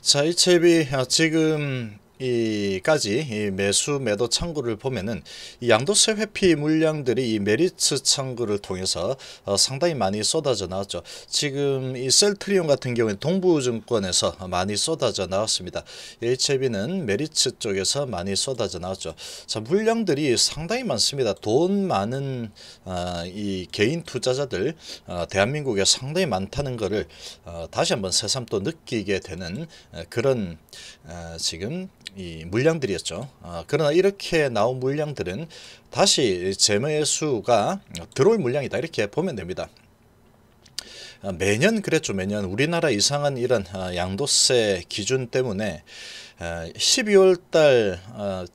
자, HLB 지금 이까지 이 매수 매도 창구를 보면은 이 양도세 회피 물량들이 이 메리츠 창구를 통해서 상당히 많이 쏟아져 나왔죠. 지금 이 셀트리온 같은 경우에 동부증권에서 많이 쏟아져 나왔습니다. HLB는 메리츠 쪽에서 많이 쏟아져 나왔죠. 자, 물량들이 상당히 많습니다. 돈 많은 이 개인 투자자들 대한민국에 상당히 많다는 것을 다시 한번 새삼 또 느끼게 되는 그런 지금 이 물량들이었죠. 그러나 이렇게 나온 물량들은 다시 재매수가 들어올 물량이다 이렇게 보면 됩니다. 매년 그랬죠. 매년 우리나라 이상한 이런 양도세 기준 때문에 12월 달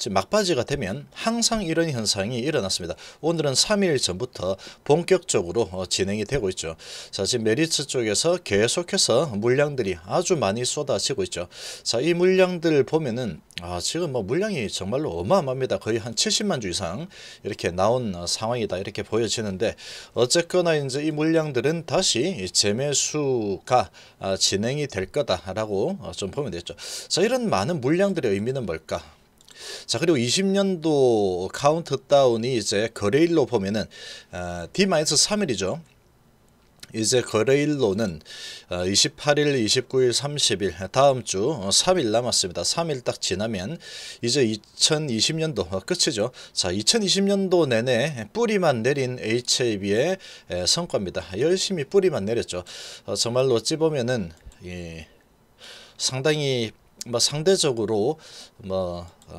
막바지가 되면 항상 이런 현상이 일어났습니다. 오늘은 3일 전부터 본격적으로 진행이 되고 있죠. 자, 지금 메리츠 쪽에서 계속해서 물량들이 아주 많이 쏟아지고 있죠. 자, 이 물량들 보면은 지금 뭐 물량이 정말로 어마어마합니다. 거의 한 70만 주 이상 이렇게 나온 상황이다 이렇게 보여지는데, 어쨌거나 이제 이 물량들은 다시 재매수가 진행이 될 거다라고 좀 보면 되죠. 자, 이런 많은 물량들의 의미는 뭘까? 자, 그리고 20년도 카운트다운이 이제 거래일로 보면은 D-3일이죠. 이제 거래일로는 28일, 29일, 30일 다음 주 3일 남았습니다. 3일 딱 지나면 이제 2020년도 끝이죠. 자, 2020년도 내내 뿌리만 내린 HLB의 성과입니다. 열심히 뿌리만 내렸죠. 정말로 어찌 보면은 상당히 상대적으로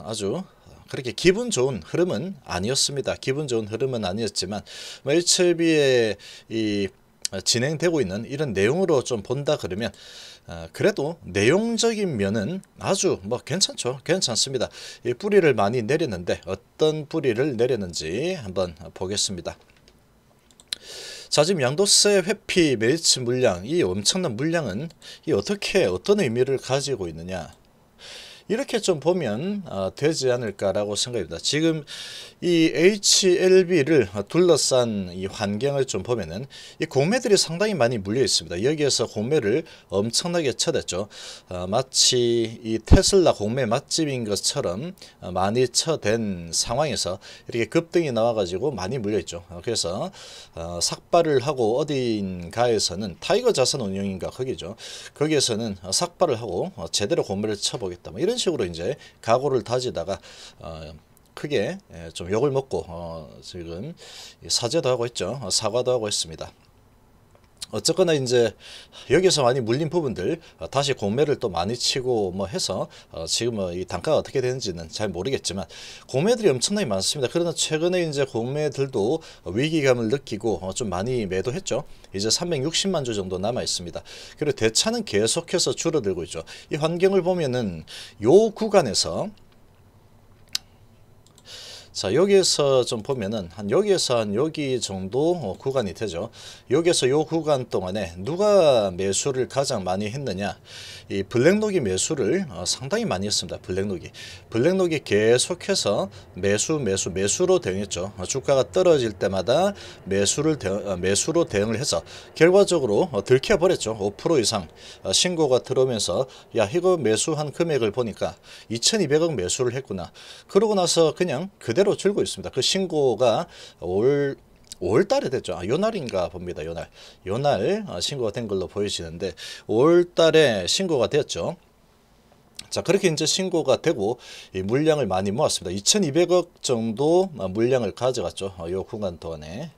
아주 그렇게 기분 좋은 흐름은 아니었습니다. 기분 좋은 흐름은 아니었지만 HLB의 이 진행되고 있는 이런 내용으로 좀 본다 그러면 그래도 내용적인 면은 아주 괜찮죠. 괜찮습니다. 이 뿌리를 많이 내렸는데 어떤 뿌리를 내렸는지 한번 보겠습니다. 자, 지금 양도세 회피 메리츠 물량, 이 엄청난 물량은 어떤 의미를 가지고 있느냐, 이렇게 좀 보면 되지 않을까라고 생각합니다. 지금 이 HLB를 둘러싼 이 환경을 좀 보면은 이 공매들이 상당히 많이 물려 있습니다. 여기에서 공매를 엄청나게 쳐댔죠. 마치 이 테슬라 공매 맛집인 것처럼 많이 쳐댄 상황에서 이렇게 급등이 나와가지고 많이 물려 있죠. 그래서 삭발을 하고 어딘가에서는 타이거 자산운용인가 거기죠. 거기에서는 삭발을 하고 제대로 공매를 쳐보겠다. 이런 식으로 이제 각오를 다지다가 크게 좀 욕을 먹고 지금 사죄도 하고 있죠. 사과도 하고 있습니다. 어쨌거나 이제 여기서 많이 물린 부분들 다시 공매를 또 많이 치고 해서 지금 이 단가가 어떻게 되는지는 잘 모르겠지만 공매들이 엄청나게 많습니다. 그러나 최근에 이제 공매들도 위기감을 느끼고 좀 많이 매도했죠. 이제 360만 주 정도 남아 있습니다. 그리고 대차는 계속해서 줄어들고 있죠. 이 환경을 보면은 요 구간에서, 자, 여기에서 좀 보면은 여기에서 한 여기 정도 구간이 되죠. 여기에서 요 구간 동안에 누가 매수를 가장 많이 했느냐, 이 블랙록이 매수를 상당히 많이 했습니다. 블랙록이 계속해서 매수로 대응했죠. 주가가 떨어질 때마다 매수로 대응을 해서 결과적으로 들켜버렸죠. 5% 이상 신고가 들어오면서 야, 이거 매수한 금액을 보니까 2200억 매수를 했구나. 그러고 나서 그냥 그대로 줄고 있습니다. 그 신고가 5월달에 됐죠. 요날인가 봅니다. 요날 신고가 된 걸로 보여지는데 5월달에 신고가 되었죠. 자, 그렇게 이제 신고가 되고 이 물량을 많이 모았습니다. 2200억 정도 물량을 가져갔죠. 요 구간 동안에.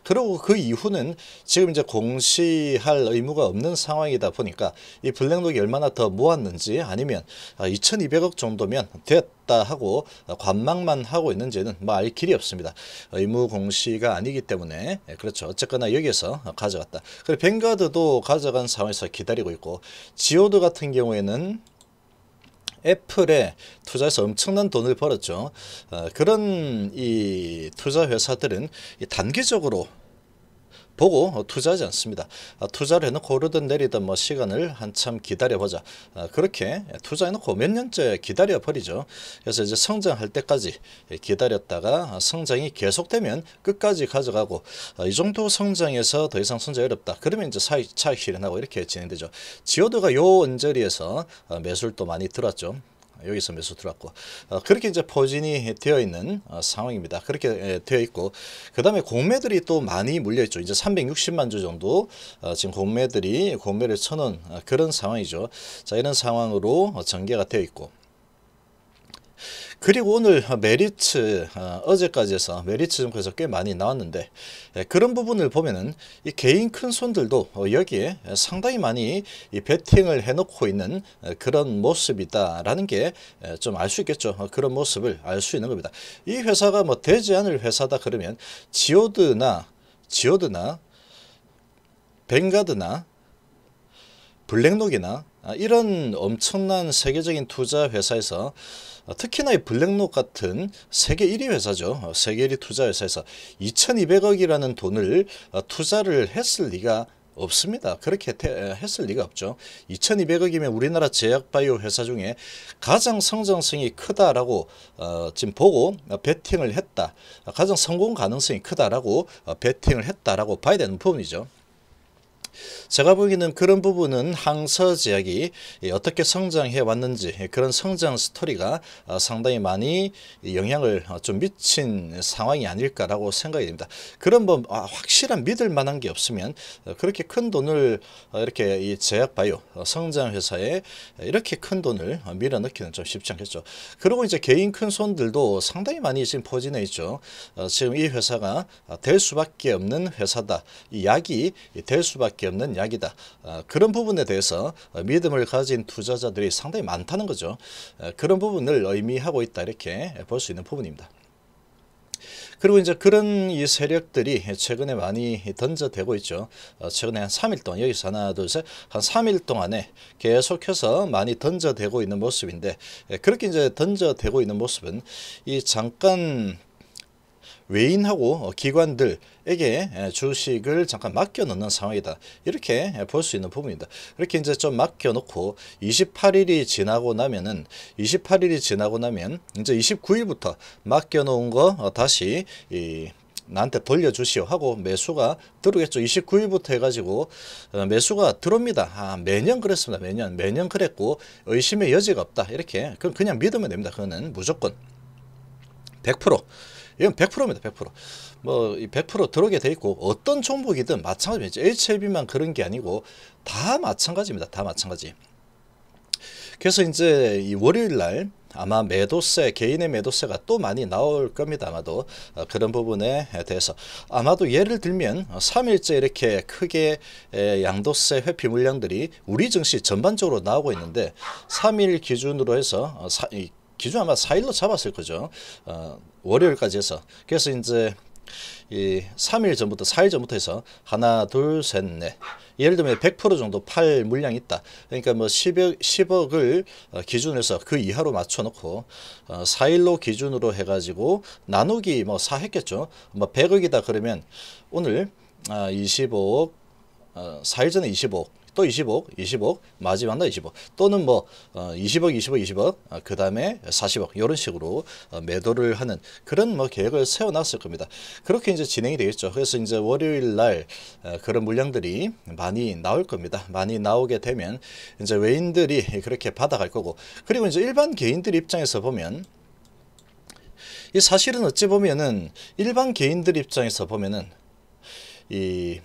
그리고 그 이후는 지금 이제 공시할 의무가 없는 상황이다 보니까 이 블랙록이 얼마나 더 모았는지, 아니면 2200억 정도면 됐다 하고 관망만 하고 있는지는 알 길이 없습니다. 의무 공시가 아니기 때문에. 그렇죠. 어쨌거나 여기에서 가져갔다. 그리고 뱅가드도 가져간 상황에서 기다리고 있고, 지오드 같은 경우에는 애플에 투자해서 엄청난 돈을 벌었죠. 그런 이 투자 회사들은 단기적으로 보고 투자하지 않습니다. 투자를 해놓고 오르든 내리든 뭐 시간을 한참 기다려보자. 그렇게 투자해놓고 몇 년째 기다려 버리죠. 그래서 이제 성장할 때까지 기다렸다가 성장이 계속되면 끝까지 가져가고, 이 정도 성장에서 더 이상 성장이 어렵다. 그러면 이제 차익 실현하고 이렇게 진행되죠. 지오드가 요 언저리에서 매수를 또 많이 들었죠. 여기서 매수 들어왔고, 그렇게 이제 포진이 되어 있는 상황입니다. 그렇게 되어 있고, 그 다음에 공매들이 또 많이 물려 있죠. 이제 360만 주 정도 지금 공매를 쳐놓은 그런 상황이죠. 자, 이런 상황으로 전개가 되어 있고, 그리고 오늘 메리츠 어제까지 해서 메리츠 증권에서 꽤 많이 나왔는데, 그런 부분을 보면은 이 개인 큰 손들도 여기에 상당히 많이 이 베팅을 해놓고 있는 그런 모습이다라는 게 좀 알 수 있겠죠. 그런 모습을 알 수 있는 겁니다. 이 회사가 뭐 되지 않을 회사다 그러면 지오드나 뱅가드나 블랙록이나 이런 엄청난 세계적인 투자 회사에서, 특히나 이 블랙록 같은 세계 1위 회사죠. 세계 1위 투자 회사에서 2200억이라는 돈을 투자를 했을 리가 없습니다. 그렇게 했을 리가 없죠. 2200억이면 우리나라 제약바이오 회사 중에 가장 성장성이 크다라고 지금 보고 베팅을 했다. 가장 성공 가능성이 크다라고 베팅을 했다라고 봐야 되는 부분이죠. 제가 보기에는 그런 부분은 항서제약이 어떻게 성장해 왔는지, 그런 성장 스토리가 상당히 많이 영향을 좀 미친 상황이 아닐까라고 생각이 됩니다. 그런 뭐 확실한 믿을 만한 게 없으면 그렇게 큰 돈을 이렇게 이 제약바이오 성장 회사에 이렇게 큰 돈을 밀어넣기는 좀 쉽지 않겠죠. 그리고 이제 개인 큰 손들도 상당히 많이 지금 포진해 있죠. 지금 이 회사가 될 수밖에 없는 회사다. 이 약이 될 수밖에 없는 약이다. 그런 부분에 대해서 믿음을 가진 투자자들이 상당히 많다는 거죠. 그런 부분을 의미하고 있다, 이렇게 볼 수 있는 부분입니다. 그리고 이제 그런 이 세력들이 최근에 많이 던져대고 있죠. 최근에 한 3일 동안, 여기서 하나 둘 셋 한 3일 동안에 계속해서 많이 던져대고 있는 모습인데, 그렇게 이제 던져대고 있는 모습은 이 잠깐 외인하고 기관들에게 주식을 잠깐 맡겨 놓는 상황이다, 이렇게 볼 수 있는 부분입니다. 이렇게 이제 좀 맡겨 놓고 28일이 지나고 나면 이제 29일부터 맡겨 놓은 거 다시 나한테 돌려주시오 하고 매수가 들어오겠죠. 29일부터 해가지고 매수가 들어옵니다. 매년 그랬습니다. 매년 그랬고 의심의 여지가 없다, 이렇게 그냥 믿으면 됩니다. 그거는 무조건 100%. 이건 100%입니다. 100%. 뭐 100% 들어오게 돼 있고, 어떤 종목이든 마찬가지입니다. HLB만 그런 게 아니고 다 마찬가지입니다. 다 마찬가지. 그래서 이제 이 월요일 날 아마 매도세, 개인의 매도세가 또 많이 나올 겁니다. 아마도 그런 부분에 대해서 아마도 예를 들면 3일째 이렇게 크게 양도세 회피 물량들이 우리 증시 전반적으로 나오고 있는데, 3일 기준으로 해서 기준 아마 4일로 잡았을 거죠. 월요일까지 해서. 그래서 이제 이 3일 전부터 4일 전부터 해서 하나 둘 셋 넷, 예를 들면 100% 정도 팔 물량이 있다. 그러니까 뭐 10억을 기준으로 해서 그 이하로 맞춰 놓고 4일로 기준으로 해 가지고 나누기 뭐 4 했겠죠. 뭐 100억이다 그러면 오늘 25억, 4일 전에 25억, 또 20억, 마지막 날 20억, 또는 뭐 20억, 그 다음에 40억, 이런 식으로 매도를 하는 그런 뭐 계획을 세워놨을 겁니다. 그렇게 이제 진행이 되겠죠. 그래서 이제 월요일 날 그런 물량들이 많이 나올 겁니다. 많이 나오게 되면 이제 외인들이 그렇게 받아갈 거고, 그리고 이제 일반 개인들 입장에서 보면, 이 사실은 어찌 보면은 일반 개인들 입장에서 보면은 이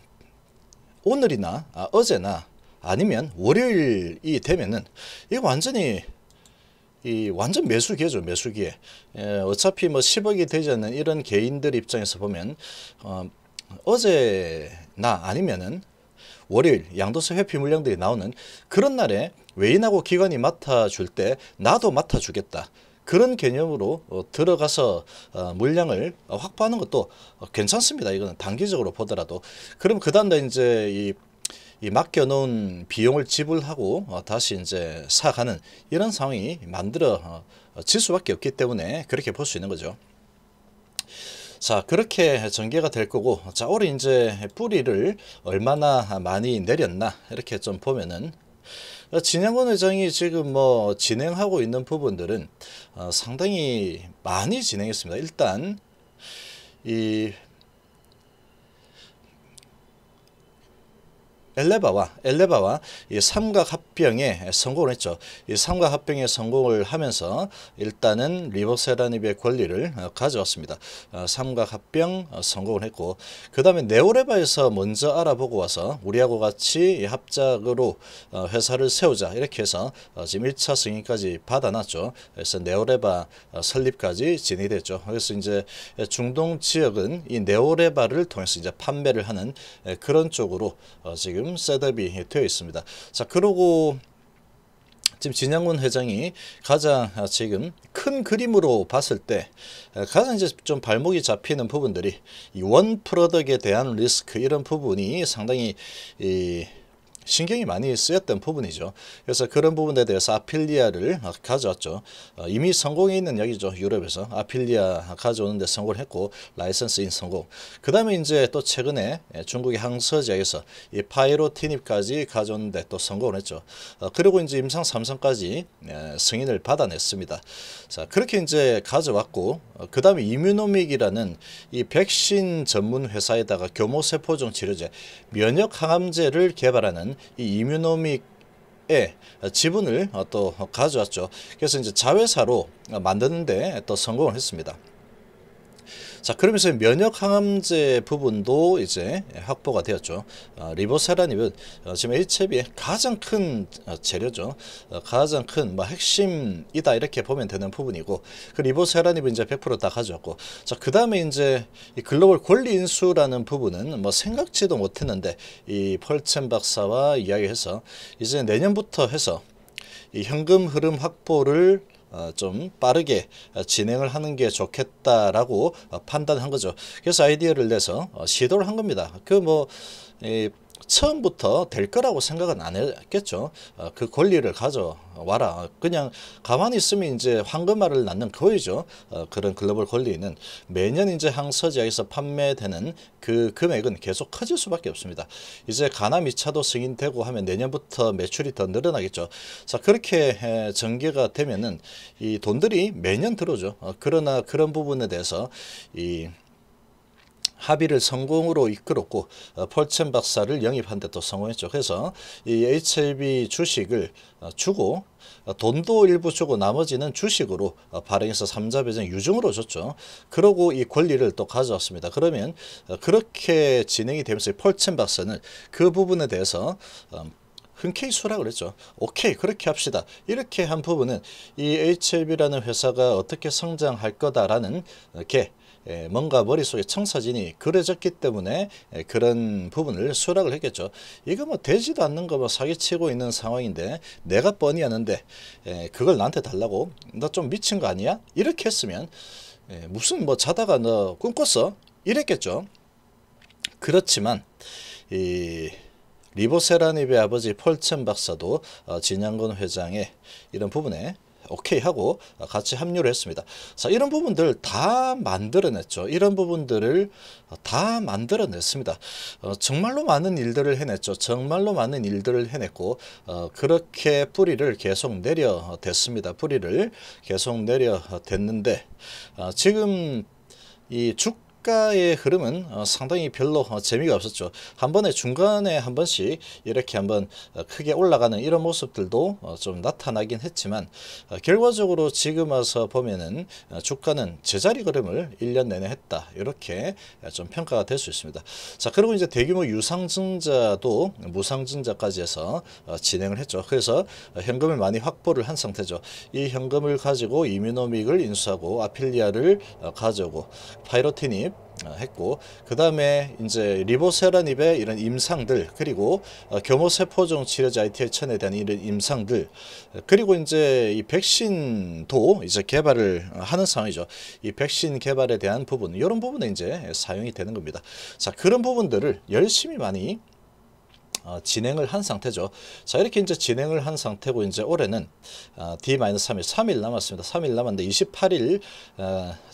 오늘이나 어제나 아니면 월요일이 되면은 이거 완전히 완전 매수기회죠. 매수기회. 어차피 뭐 10억이 되지 않는 이런 개인들 입장에서 보면 어제나 아니면은 월요일 양도세 회피 물량들이 나오는 그런 날에 외인하고 기관이 맡아줄 때 나도 맡아주겠다, 그런 개념으로 들어가서 물량을 확보하는 것도 괜찮습니다. 이거는 단기적으로 보더라도. 그럼 그 다음날 이제 이 맡겨놓은 비용을 지불하고 다시 이제 사가는 이런 상황이 만들어질 수밖에 없기 때문에 그렇게 볼 수 있는 거죠. 자, 그렇게 전개가 될 거고, 자, 올해 이제 뿌리를 얼마나 많이 내렸나 이렇게 좀 보면은 진양권 회장이 지금 뭐 진행하고 있는 부분들은 상당히 많이 진행했습니다. 일단 이 엘레바와 이 삼각합병에 성공을 했죠. 이 삼각합병에 성공을 하면서 일단은 리보세라닙의 권리를 가져왔습니다. 삼각합병 성공을 했고, 그 다음에 네오레바에서 먼저 알아보고 와서 우리하고 같이 합작으로 회사를 세우자 이렇게 해서 지금 1차 승인까지 받아놨죠. 그래서 네오레바 설립까지 진행이 됐죠. 그래서 이제 중동 지역은 이 네오레바를 통해서 이제 판매를 하는 그런 쪽으로 지금 셋업이 되어 있습니다. 자, 그러고 지금 진양군 회장이 가장 지금 큰 그림으로 봤을 때 가장 이제 좀 발목이 잡히는 부분들이 이 원 프로덕트에 대한 리스크 이런 부분이 상당히 신경이 많이 쓰였던 부분이죠. 그래서 그런 부분에 대해서 아필리아를 가져왔죠. 이미 성공해 있는 이야기죠. 유럽에서 아필리아 가져오는데 성공을 했고 라이선스인 성공. 그 다음에 이제 또 최근에 중국의 항서지역에서 이 파이로티닙까지 가져오는데 또 성공을 했죠. 그리고 이제 임상 3선까지 승인을 받아냈습니다. 자, 그렇게 이제 가져왔고 그 다음에 이뮤노믹이라는 이 백신 전문 회사에다가 교모세포종 치료제 면역 항암제를 개발하는 이 이뮤노믹의 지분을 또 가져왔죠. 그래서 이제 자회사로 만드는데 또 성공을 했습니다. 자, 그러면서 면역 항암제 부분도 이제 확보가 되었죠. 리보세라닙은 지금 HIV의 가장 큰 재료죠. 가장 큰 뭐 핵심이다 이렇게 보면 되는 부분이고, 그 리보세라닙은 이제 100% 다 가져왔고, 자, 그 다음에 이제 이 글로벌 권리 인수라는 부분은 뭐 생각지도 못했는데 이 펄첸 박사와 이야기해서 이제 내년부터 해서 이 현금 흐름 확보를 좀 빠르게 진행을 하는 게 좋겠다라고 판단한 거죠. 그래서 아이디어를 내서 시도를 한 겁니다. 처음부터 될 거라고 생각은 안 했겠죠. 그 권리를 가져와라. 그냥 가만히 있으면 이제 황금알을 낳는 거이죠. 그런 글로벌 권리는 매년 이제 항서지역에서 판매되는 그 금액은 계속 커질 수밖에 없습니다. 이제 가나 2차도 승인되고 하면 내년부터 매출이 더 늘어나겠죠. 자, 그렇게 전개가 되면은 이 돈들이 매년 들어오죠. 그러나 그런 부분에 대해서 이 합의를 성공으로 이끌었고 펄첸 박사를 영입한 데 또 성공했죠. 그래서 이 HLB 주식을 주고 돈도 일부 주고 나머지는 주식으로 발행해서 3자 배정 유증으로 줬죠. 그러고 이 권리를 또 가져왔습니다. 그러면 그렇게 진행이 되면서 펄첸 박사는 그 부분에 대해서 흔쾌히 수락을 했죠. 오케이, 그렇게 합시다. 이렇게 한 부분은 이 HLB라는 회사가 어떻게 성장할 거다라는 게 뭔가 머릿속에 청사진이 그려졌기 때문에 그런 부분을 수락을 했겠죠. 이거 뭐 되지도 않는 거 뭐 사기치고 있는 상황인데 내가 뻔히 아는데 그걸 나한테 달라고? 너 좀 미친 거 아니야? 이렇게 했으면 무슨 뭐 자다가 너 꿈꿨어? 이랬겠죠. 그렇지만 이 리보세라닙의 아버지 펄첸 박사도 진양건 회장의 이런 부분에 오케이 하고 같이 합류를 했습니다. 자, 이런 부분들 다 만들어냈죠. 이런 부분들을 다 만들어냈습니다. 정말로 많은 일들을 해냈죠. 정말로 많은 일들을 해냈고 그렇게 뿌리를 계속 내려댔습니다. 뿌리를 계속 내려댔는데 지금 이 주가의 흐름은 상당히 별로 재미가 없었죠. 한 번에 중간에 한 번씩 이렇게 한번 크게 올라가는 이런 모습들도 좀 나타나긴 했지만 결과적으로 지금 와서 보면은 주가는 제자리 걸음을 1년 내내 했다. 이렇게 좀 평가가 될 수 있습니다. 자, 그리고 이제 대규모 유상증자도 무상증자까지 해서 진행을 했죠. 그래서 현금을 많이 확보를 한 상태죠. 이 현금을 가지고 이뮤노믹을 인수하고 아필리아를 가져오고 파이로티닙 했고, 그 다음에 이제 리보세라닙의 이런 임상들, 그리고 교모세포종 치료제 ITH1000에 대한 이런 임상들, 그리고 이제 이 백신도 이제 개발을 하는 상황이죠. 이 백신 개발에 대한 부분, 이런 부분에 이제 사용이 되는 겁니다. 자, 그런 부분들을 열심히 많이 진행을 한 상태죠. 자, 이렇게 이제 진행을 한 상태고, 이제 올해는 D-3일, 3일 남았습니다. 3일 남았는데 28일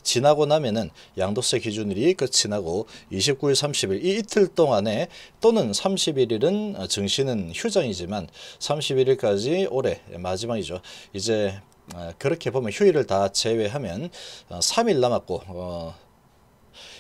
지나고 나면은 양도세 기준일이 끝이 나고 29일, 30일 이 이틀 동안에, 또는 31일은 증시는 휴장이지만 31일까지 올해 마지막이죠. 이제 그렇게 보면 휴일을 다 제외하면 3일 남았고,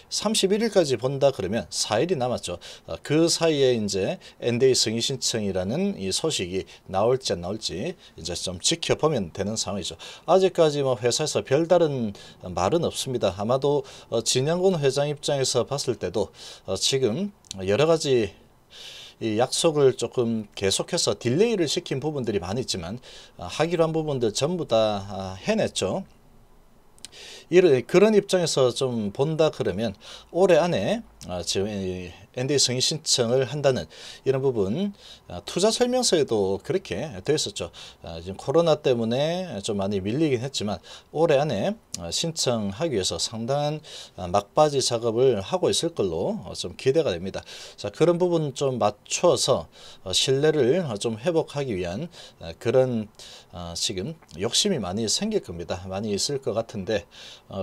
31일까지 본다 그러면 4일이 남았죠. 그 사이에 이제 NDA 승인 신청이라는 이 소식이 나올지 안 나올지 이제 좀 지켜보면 되는 상황이죠. 아직까지 뭐 회사에서 별다른 말은 없습니다. 아마도 진양군 회장 입장에서 봤을 때도 지금 여러 가지 이 약속을 조금 계속해서 딜레이를 시킨 부분들이 많이 있지만, 하기로 한 부분들 전부 다 해냈죠. 그런 입장에서 좀 본다 그러면 올해 안에 지금 NDA 승인 신청을 한다는 이런 부분, 투자 설명서에도 그렇게 되어 있었죠. 지금 코로나 때문에 좀 많이 밀리긴 했지만 올해 안에 신청하기 위해서 상당한 막바지 작업을 하고 있을 걸로 좀 기대가 됩니다. 자, 그런 부분 좀 맞춰서 신뢰를 좀 회복하기 위한 그런 지금 욕심이 많이 생길 겁니다. 많이 있을 것 같은데,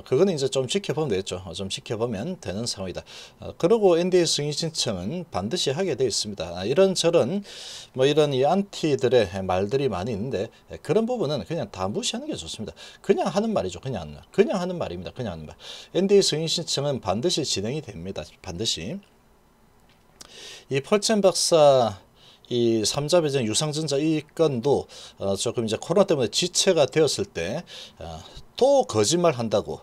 그거는 이제 좀 지켜보면 되겠죠. 좀 지켜보면 되는 상황이다. 그리고 NDA 승인 신청은 반드시 하게 되어 있습니다. 이런저런 뭐 이런 이 안티들의 말들이 많이 있는데, 그런 부분은 그냥 다 무시하는 게 좋습니다. 그냥 하는 말이죠. 그냥 하는 말입니다. 그냥 하는 말. NDA 승인 신청은 반드시 진행이 됩니다. 반드시. 이 펄첸 박사 이 3자 배정 유상증자 이 건도 조금 이제 코로나 때문에 지체가 되었을 때 또 거짓말 한다고,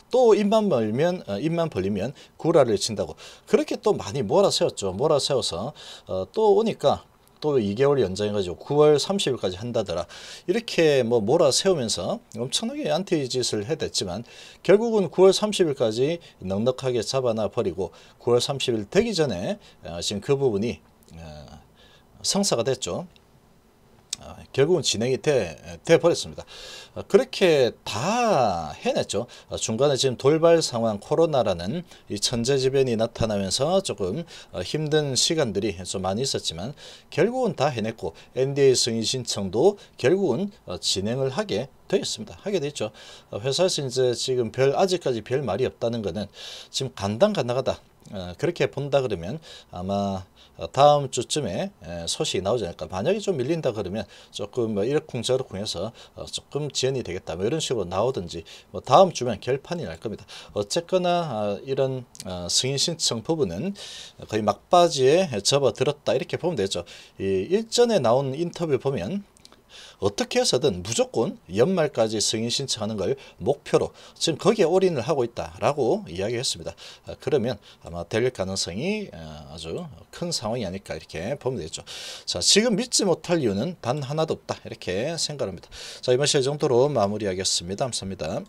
또 입만 벌리면 구라를 친다고, 그렇게 또 많이 몰아세웠죠. 몰아세워서 또 오니까 또 2개월 연장해가지고 9월 30일까지 한다더라. 이렇게 뭐 몰아세우면서 엄청나게 안티 짓을 해댔지만, 결국은 9월 30일까지 넉넉하게 잡아놔 버리고 9월 30일 되기 전에 지금 그 부분이 성사가 됐죠. 결국은 진행이 돼 버렸습니다. 그렇게 다 해냈죠. 중간에 지금 돌발 상황 코로나라는 이 천재지변이 나타나면서 조금 힘든 시간들이 좀 많이 있었지만 결국은 다 해냈고, NDA 승인 신청도 결국은 진행을 하게 되었습니다. 하게 됐죠. 회사에서 이제 지금 아직까지 별 말이 없다는 것은 지금 간당간당하다. 그렇게 본다 그러면 아마 다음 주쯤에 소식이 나오지 않을까. 만약에 좀 밀린다 그러면 조금 뭐 이러쿵저러쿵 해서 조금 지연이 되겠다, 뭐 이런 식으로 나오든지, 뭐 다음 주면 결판이 날 겁니다. 어쨌거나 이런 승인 신청 부분은 거의 막바지에 접어들었다, 이렇게 보면 되죠. 이 일전에 나온 인터뷰 보면 어떻게 해서든 무조건 연말까지 승인 신청하는 걸 목표로 지금 거기에 올인을 하고 있다라고 이야기했습니다. 그러면 아마 될 가능성이 아주 큰 상황이 아닐까, 이렇게 보면 되죠. 자, 지금 믿지 못할 이유는 단 하나도 없다, 이렇게 생각합니다. 자, 이번 시간 정도로 마무리하겠습니다. 감사합니다.